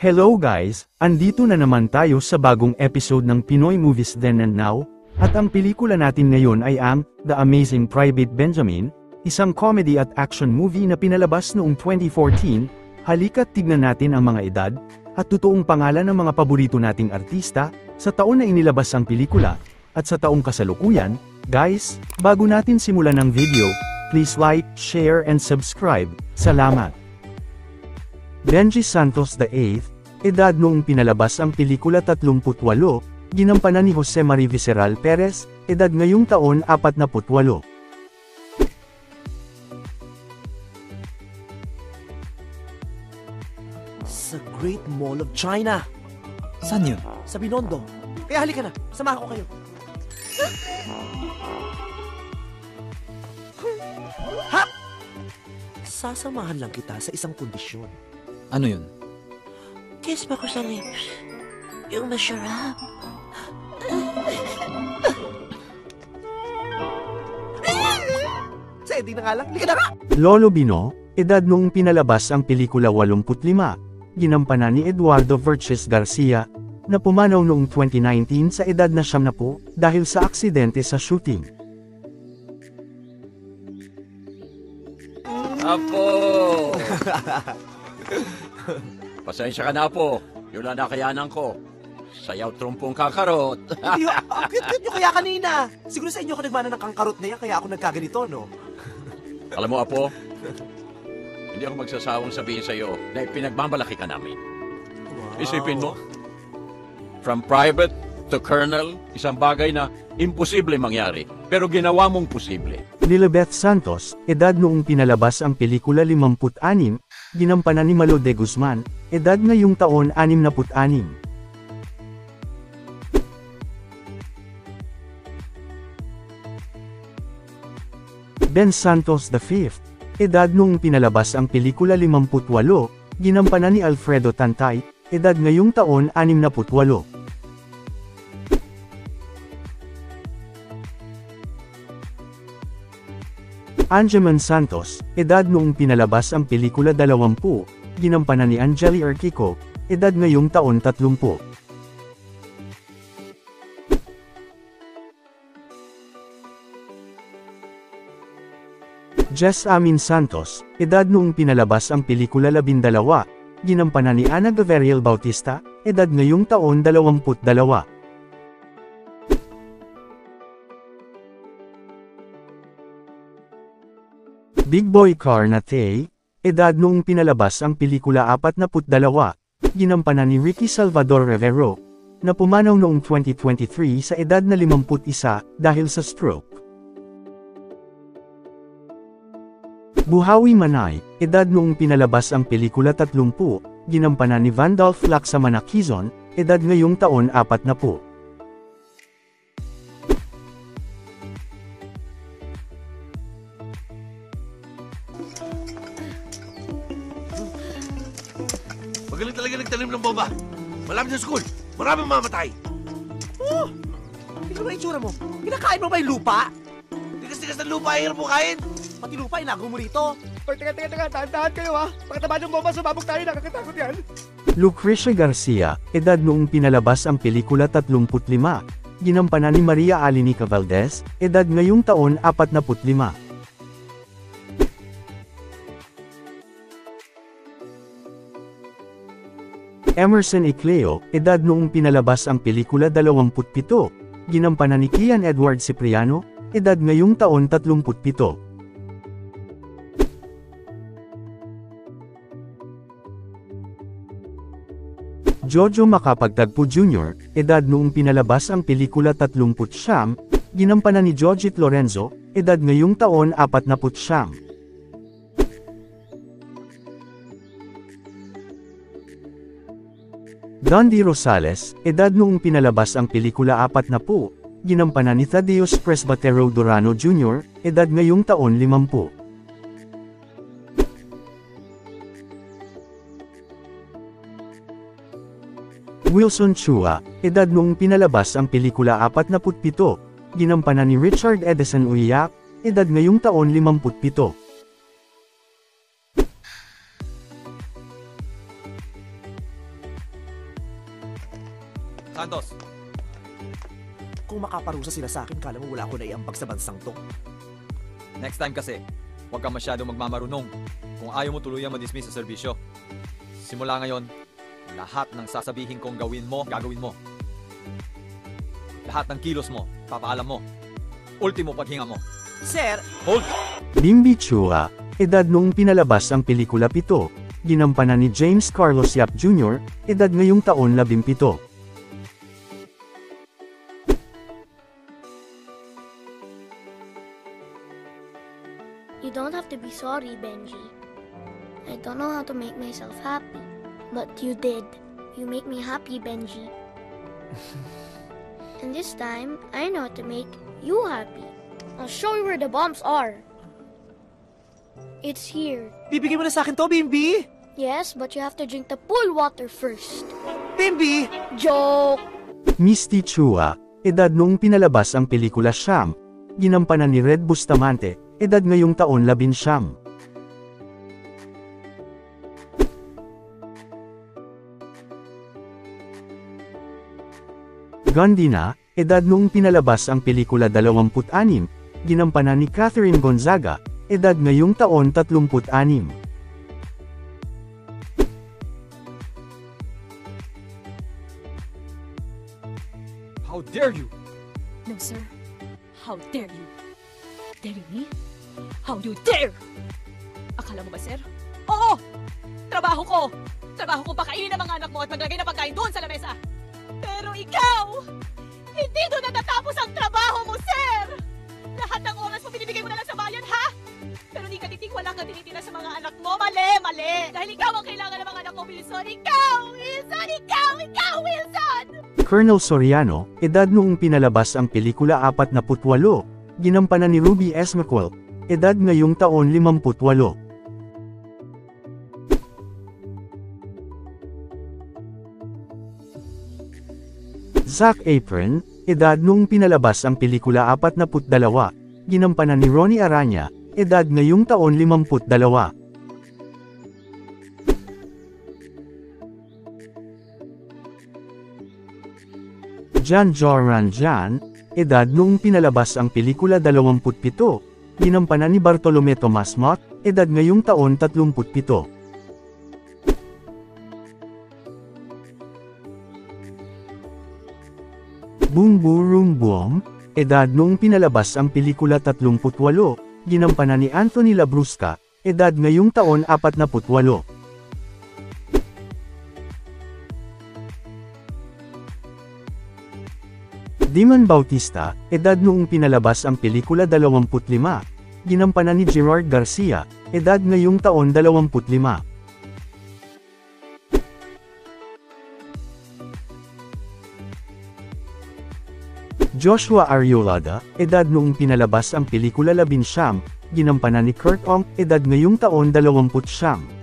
Hello guys, andito na naman tayo sa bagong episode ng Pinoy Movies Then and Now, at ang pelikula natin ngayon ay ang The Amazing Private Benjamin, isang comedy at action movie na pinalabas noong 2014. Halika't tignan natin ang mga edad at totoong pangalan ng mga paborito nating artista sa taon na inilabas ang pelikula, at sa taong kasalukuyan. Guys, bago natin simulan ang video, please like, share and subscribe. Salamat! Benji Santos VIII, edad noong pinalabas ang pelikula 38, ginampanan ni Jose Marie Visceral Perez, edad ngayong taon 48. Sa Great Mall of China. Saan yun? Sa Binondo. Kaya halika na, samahan ko kayo. Ha! Sasamahan lang kita sa isang kondisyon. Ano yun? Kiss mo ko sa lips. Yung masarap. Sa ending na nga lang, halika na nga! Lolo Bino, edad noong pinalabas ang pelikula 85, ginampanan ni Eduardo Verches Garcia, na pumanaw noong 2019 sa edad na 70 dahil sa aksidente sa shooting. Apo! Pasensya ka na po. Yun lang nakayanan ko. Sayaw trumpong kakarot. Hindi ho, ang cute-cute nyo kaya kanina. Siguro sa inyo ako nagmana ng kangkarot na yan, kaya ako nagkaganito, no? Alam mo, Apo, hindi ako magsasawang sabihin sa'yo na pinagmamalaki ka namin. Wow. Isipin mo, from private to colonel, isang bagay na imposible mangyari, pero ginawa mong posible. Lilibeth Santos, edad noong pinalabas ang pelikula 56, ginampanan ni Malo de Guzman, edad ngayong taon 66. Ben Santos V, edad noong pinalabas ang pelikula 58, ginampanan ni Alfredo Tantay, edad ngayong taon 68. Angeman Santos, edad noong pinalabas ang pelikula 20, ginampanan ni Angeli Erquico, edad ngayong taon 30. Jess Amin Santos, edad noong pinalabas ang pelikula 12, ginampanan ni Ana Gabriel Bautista, edad ngayong taon 22. Big Boy Carnate, edad noong pinalabas ang pelikula 42, ginampanan ni Ricky Salvador Rivero, na pumanaw noong 2023 sa edad na 51 dahil sa stroke. Buhawi Manay, edad noong pinalabas ang pelikula 30, ginampanan ni Vandolph Lacsamana Quizon, edad ngayong taon 40. Magaling talaga nagtanim ng bomba. Malapit sa school. Maraming mamatay. Oh! Tingnan mo itsura mo. Kinakain mo ba yung lupa? Tigas-tigas ng lupa, hirap mo kain. Pati lupa, inago mo rito. Teka, tahan kayo ha. Pagkataba ng bomba, sumabog tayo, nakakatakot yan. Lucrecia Garcia, edad noong pinalabas ang pelikula 35, ginampanan ni Maria Alinica Valdez, edad ngayong taon 45. Emerson Ecleo, edad noong pinalabas ang pelikula 27, ginampanan ni Kian Edward Cipriano, edad ngayong taon 37. Jojo Makapagtagpo Jr., edad noong pinalabas ang pelikula 39, ginampanan ni Jojit Lorenzo, edad ngayong taon 49. Dondi Rosales, edad noong pinalabas ang pelikula 40, ginampanan ni Thaddeus Presbatero Durano Jr., edad ngayong taon 50. Wilson Chua, edad noong pinalabas ang pelikula 47, ginampanan ni Richard Edison Uyak, edad ngayong taon 57. Santos, Kung makaparusa sila sa akin, kala mo wala ako naiambag sa bansang to. next time kasi, huwag kang masyadong magmamarunong kung ayaw mo tuluyang madismiss sa serbisyo. Simula ngayon, lahat ng sasabihin kong gawin mo, gagawin mo. Lahat ng kilos mo, papaalam mo. Ultimo paghinga mo. Sir, Hold! Bimbi Chua, edad noong pinalabas ang pelikula 7, ginampanan ni James Carlos Yap Jr., edad ngayong taon 17. You don't have to be sorry, Benji. I don't know how to make myself happy, but you did. You make me happy, Benji. And this time, I know how to make you happy. I'll show you where the bombs are. It's here. bibigay mo na sa akin to, Bimbi! Yes, but you have to drink the pool water first. Bimbi! Joke! Misty Chua, edad noong pinalabas ang pelikula Siyam, ginampanan ni Red Bustamante, edad ngayong taon 19. Gondina, edad noong pinalabas ang pelikula 26, ginampanan ni Catherine Gonzaga, edad ngayong taon 36. How dare you! No, sir. How dare you? Daring me? How you dare? Akala mo ba, sir? Oo! Trabaho ko! Trabaho ko pakainin ang mga anak mo at maglagay ng pagkain doon sa lamesa! Pero ikaw! Hindi doon natatapos ang trabaho mo, sir! Lahat ng oras mo binibigay mo na lang sa bayan, ha? Pero di ka titing wala kang tinitira sa mga anak mo. Mali, mali! Dahil ikaw ang kailangan ng mga anak mo, Wilson! Ikaw! Wilson! Ikaw, Wilson! Colonel Soriano, edad noong pinalabas ang pelikula 48, ginampanan ni Ruby S. McQuill, edad ngayong taon 58. Zac Efron, edad noong pinalabas ang pelikula 42, ginampanan ni Ronnie Aranya, edad ngayong taon 52. Jan Joran Jan, edad noong pinalabas ang pelikula 27, ginampanan ni Bartolome Tomas Mott, edad ngayong taon 37. Boom Boom Boom, edad noong pinalabas ang pelikula 38, ginampanan ni Anthony Labrusca, edad ngayong taon 48. Dimon Bautista, edad noong pinalabas ang pelikula 25, ginampanan ni Gerard Garcia, edad ngayong taon 25. Joshua Ariolada, edad noong pinalabas ang pelikula 19, ginampanan ni Kurt Ong, edad ngayong taon 20.